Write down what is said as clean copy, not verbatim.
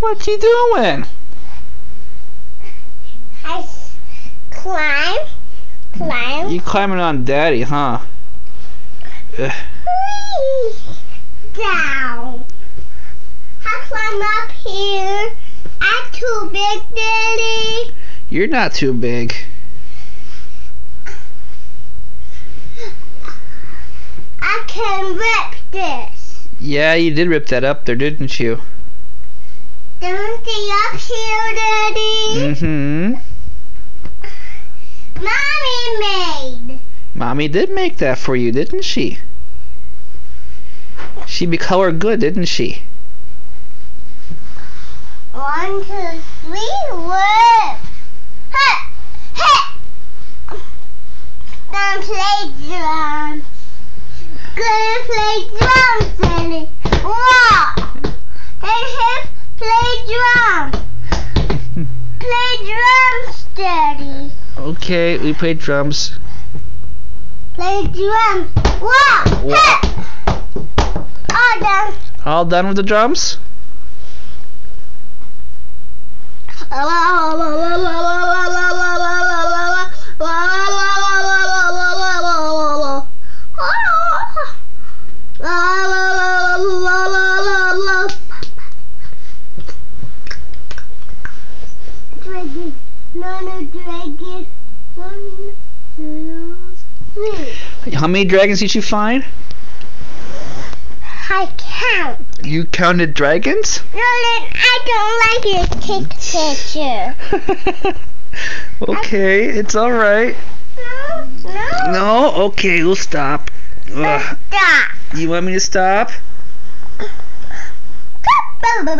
What you doing? I climb. You climbing on Daddy, huh? Whee! Down. I climb up here. I'm too big, Daddy. You're not too big. I can rip this. Yeah, you did rip that up there, didn't you? Something up here, Daddy. Mm-hmm. Mommy made. Mommy did make that for you, didn't she? She be color good, didn't she? 1, 2, 3, whip. Hey, hey. Gonna play drums. Gonna play drums, Daddy. Wow. And hip, play drums. Play drums, Daddy. Okay, we played drums. Play drums. Wow. Wow. Hey. All done. All done with the drums? Dragon, Nana dragon, 1, 2, 3. How many dragons did you find? I count. You counted dragons? No, I don't like it. Take picture. Okay, it's alright. No. No? Okay, we'll stop. Ugh. Stop. You want me to stop? 1,